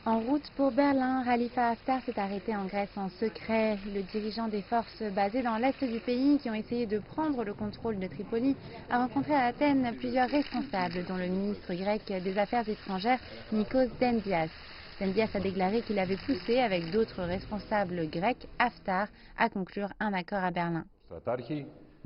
En route pour Berlin, Khalifa Haftar s'est arrêté en Grèce en secret. Le dirigeant des forces basées dans l'est du pays qui ont essayé de prendre le contrôle de Tripoli a rencontré à Athènes plusieurs responsables, dont le ministre grec des Affaires étrangères, Nikos Dendias. Dendias a déclaré qu'il avait poussé, avec d'autres responsables grecs, Haftar à conclure un accord à Berlin.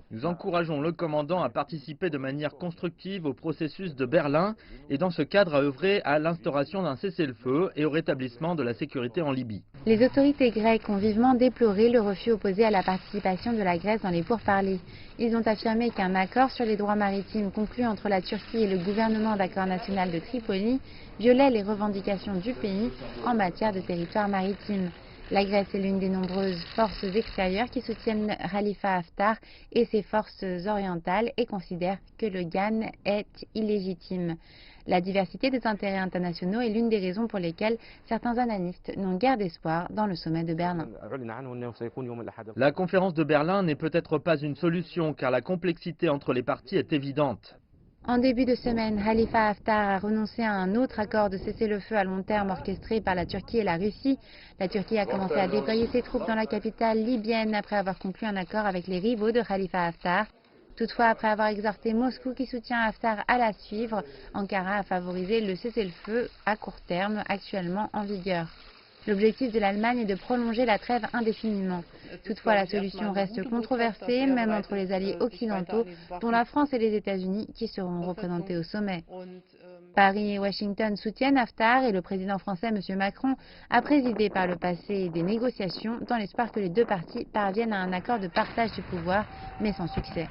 Nous encourageons le commandant à participer de manière constructive au processus de Berlin et dans ce cadre à œuvrer à l'instauration d'un cessez-le-feu et au rétablissement de la sécurité en Libye. Les autorités grecques ont vivement déploré le refus opposé à la participation de la Grèce dans les pourparlers. Ils ont affirmé qu'un accord sur les droits maritimes conclu entre la Turquie et le gouvernement d'accord national de Tripoli violait les revendications du pays en matière de territoire maritime. La Grèce est l'une des nombreuses forces extérieures qui soutiennent Khalifa Haftar et ses forces orientales et considèrent que le GAN est illégitime. La diversité des intérêts internationaux est l'une des raisons pour lesquelles certains analystes n'ont guère d'espoir dans le sommet de Berlin. La conférence de Berlin n'est peut-être pas une solution car la complexité entre les parties est évidente. En début de semaine, Khalifa Haftar a renoncé à un autre accord de cessez-le-feu à long terme orchestré par la Turquie et la Russie. La Turquie a commencé à déployer ses troupes dans la capitale libyenne après avoir conclu un accord avec les rivaux de Khalifa Haftar. Toutefois, après avoir exhorté Moscou qui soutient Haftar à la suivre, Ankara a favorisé le cessez-le-feu à court terme actuellement en vigueur. L'objectif de l'Allemagne est de prolonger la trêve indéfiniment. Toutefois, la solution reste controversée, même entre les alliés occidentaux, dont la France et les États-Unis, qui seront représentés au sommet. Paris et Washington soutiennent Haftar et le président français M. Macron a présidé par le passé des négociations dans l'espoir que les deux parties parviennent à un accord de partage du pouvoir, mais sans succès.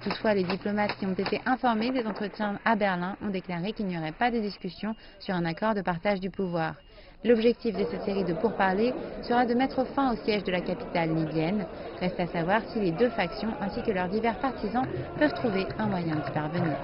Toutefois, les diplomates qui ont été informés des entretiens à Berlin ont déclaré qu'il n'y aurait pas de discussion sur un accord de partage du pouvoir. L'objectif de cette série de pourparlers sera de mettre fin au siège de la capitale libyenne. Reste à savoir si les deux factions ainsi que leurs divers partisans peuvent trouver un moyen d'y parvenir.